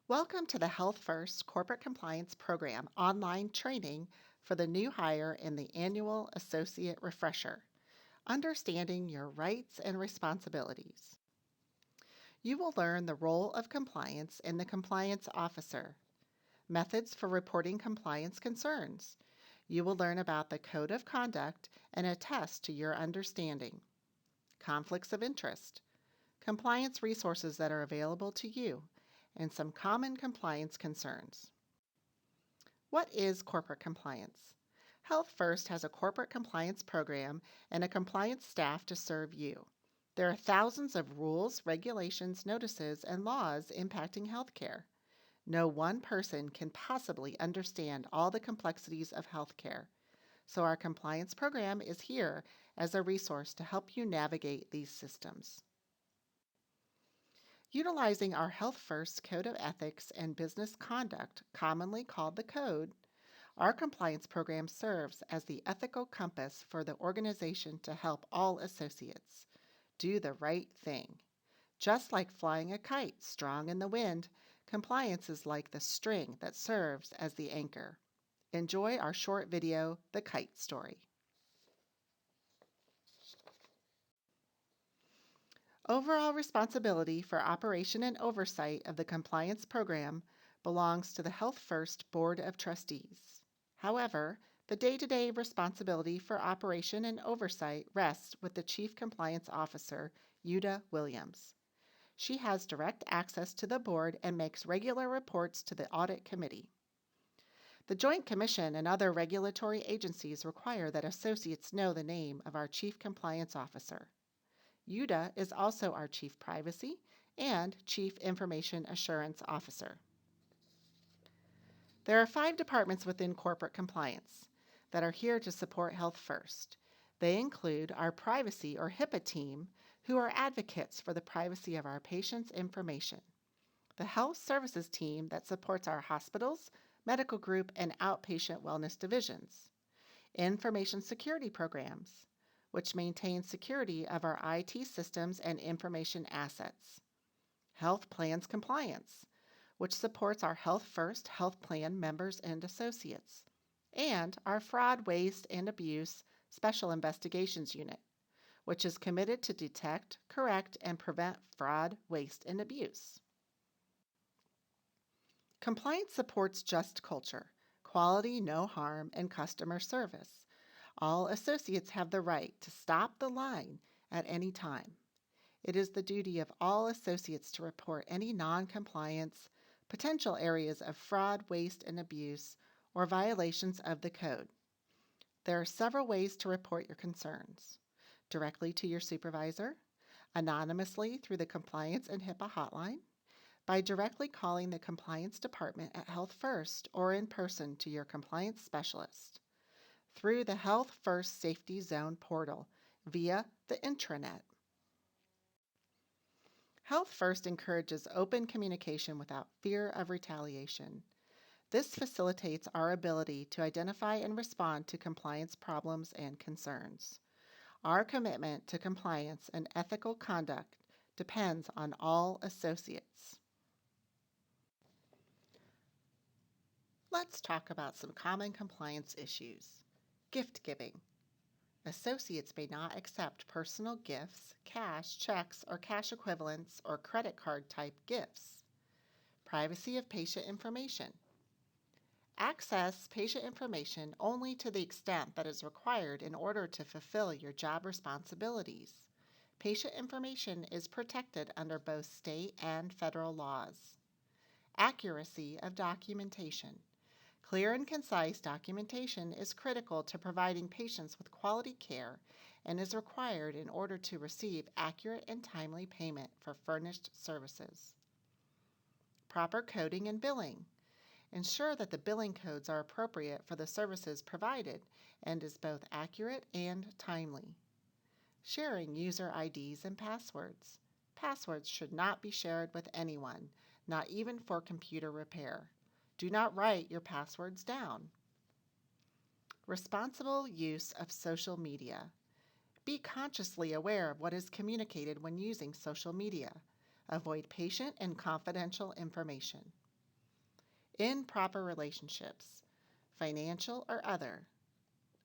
Welcome to the Health First Corporate Compliance Program online training for the new hire in the annual Associate Refresher, Understanding Your Rights and Responsibilities. You will learn the role of compliance and the compliance officer, methods for reporting compliance concerns. You will learn about the Code of Conduct and attest to your understanding, conflicts of interest, compliance resources that are available to you, and some common compliance concerns. What is corporate compliance? Health First has a corporate compliance program and a compliance staff to serve you. There are thousands of rules, regulations, notices, and laws impacting healthcare. No one person can possibly understand all the complexities of healthcare. So our compliance program is here as a resource to help you navigate these systems. Utilizing our Health First Code of Ethics and Business Conduct, commonly called the Code, our compliance program serves as the ethical compass for the organization to help all associates do the right thing. Just like flying a kite strong in the wind, compliance is like the string that serves as the anchor. Enjoy our short video, The Kite Story. Overall responsibility for operation and oversight of the compliance program belongs to the Health First Board of Trustees. However, the day-to-day responsibility for operation and oversight rests with the Chief Compliance Officer, Yuda Williams. She has direct access to the board and makes regular reports to the Audit Committee. The Joint Commission and other regulatory agencies require that associates know the name of our Chief Compliance Officer. Yuda is also our Chief Privacy and Chief Information Assurance Officer. There are 5 departments within corporate compliance that are here to support Health First. They include our Privacy or HIPAA team, who are advocates for the privacy of our patients' information. The Health Services team that supports our hospitals, medical group, and outpatient wellness divisions. Information security programs, which maintain security of our IT systems and information assets. Health Plans Compliance, which supports our Health First health plan members and associates. And our Fraud, Waste, and Abuse Special Investigations Unit, which is committed to detect, correct, and prevent fraud, waste, and abuse. Compliance supports just culture, quality, no harm, and customer service. All associates have the right to stop the line at any time. It is the duty of all associates to report any non-compliance, potential areas of fraud, waste, and abuse, or violations of the code. There are several ways to report your concerns: directly to your supervisor, anonymously through the Compliance and HIPAA hotline, by directly calling the Compliance Department at Health First or in person to your compliance specialist, through the Health First Safety Zone portal via the intranet. Health First encourages open communication without fear of retaliation. This facilitates our ability to identify and respond to compliance problems and concerns. Our commitment to compliance and ethical conduct depends on all associates. Let's talk about some common compliance issues. Gift giving. Associates may not accept personal gifts, cash, checks, or cash equivalents, or credit card type gifts. Privacy of patient information. Access patient information only to the extent that is required in order to fulfill your job responsibilities. Patient information is protected under both state and federal laws. Accuracy of documentation. Clear and concise documentation is critical to providing patients with quality care and is required in order to receive accurate and timely payment for furnished services. Proper coding and billing. Ensure that the billing codes are appropriate for the services provided and is both accurate and timely. Sharing user IDs and passwords. Passwords should not be shared with anyone, not even for computer repair. Do not write your passwords down. Responsible use of social media. Be consciously aware of what is communicated when using social media. Avoid patient and confidential information. Improper relationships, financial or other.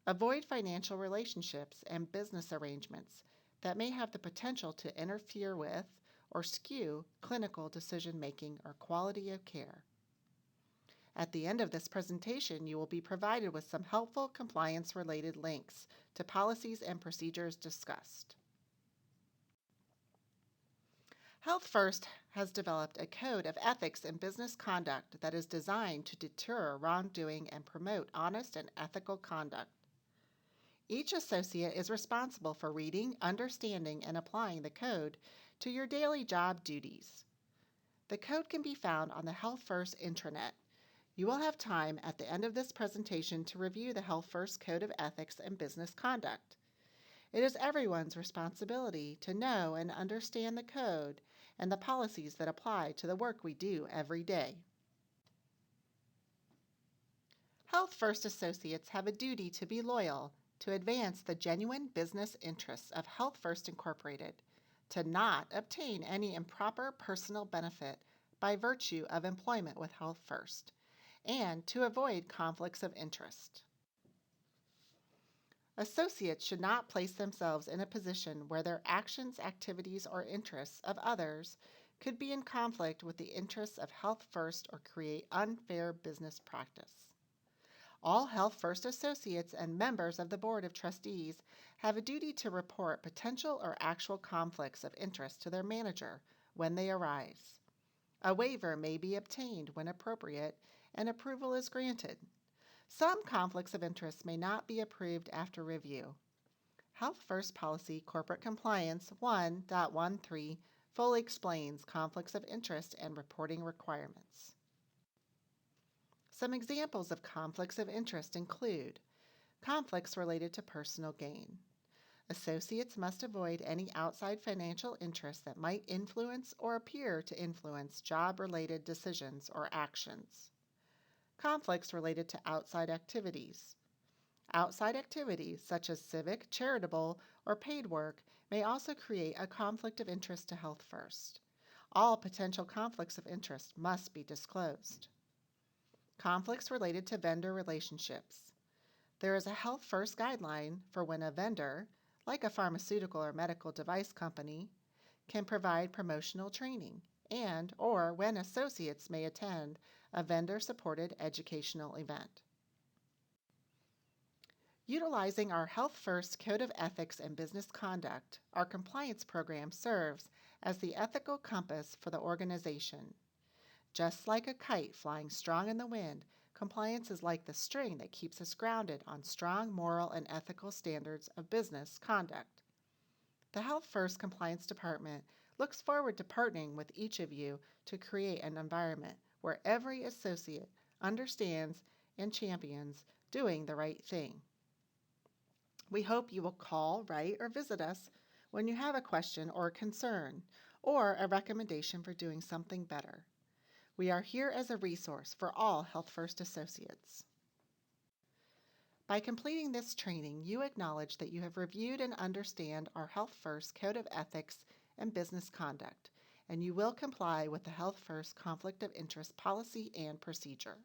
Avoid financial relationships and business arrangements that may have the potential to interfere with or skew clinical decision making or quality of care. At the end of this presentation, you will be provided with some helpful compliance-related links to policies and procedures discussed. Health First has developed a code of ethics and business conduct that is designed to deter wrongdoing and promote honest and ethical conduct. Each associate is responsible for reading, understanding, and applying the code to your daily job duties. The code can be found on the Health First intranet. You will have time at the end of this presentation to review the Health First Code of Ethics and Business Conduct. It is everyone's responsibility to know and understand the code and the policies that apply to the work we do every day. Health First associates have a duty to be loyal, to advance the genuine business interests of Health First Incorporated, to not obtain any improper personal benefit by virtue of employment with Health First, and to avoid conflicts of interest. Associates should not place themselves in a position where their actions, activities, or interests of others could be in conflict with the interests of Health First or create unfair business practice. All Health First associates and members of the Board of Trustees have a duty to report potential or actual conflicts of interest to their manager when they arise. A waiver may be obtained when appropriate, and approval is granted. Some conflicts of interest may not be approved after review. Health First Policy Corporate Compliance 1.13 fully explains conflicts of interest and reporting requirements. Some examples of conflicts of interest include conflicts related to personal gain. Associates must avoid any outside financial interests that might influence or appear to influence job-related decisions or actions. Conflicts related to outside activities. Outside activities such as civic, charitable, or paid work may also create a conflict of interest to Health First. All potential conflicts of interest must be disclosed. Conflicts related to vendor relationships. There is a Health First guideline for when a vendor, like a pharmaceutical or medical device company, can provide promotional training or when associates may attend a vendor-supported educational event. Utilizing our Health First Code of Ethics and Business Conduct, our compliance program serves as the ethical compass for the organization. Just like a kite flying strong in the wind, compliance is like the string that keeps us grounded on strong moral and ethical standards of business conduct. The Health First Compliance Department looks forward to partnering with each of you to create an environment where every associate understands and champions doing the right thing. We hope you will call, write, or visit us when you have a question or concern or a recommendation for doing something better. We are here as a resource for all Health First associates. By completing this training, you acknowledge that you have reviewed and understand our Health First Code of Ethics and Business Conduct, and you will comply with the Health First Conflict of Interest policy and procedure.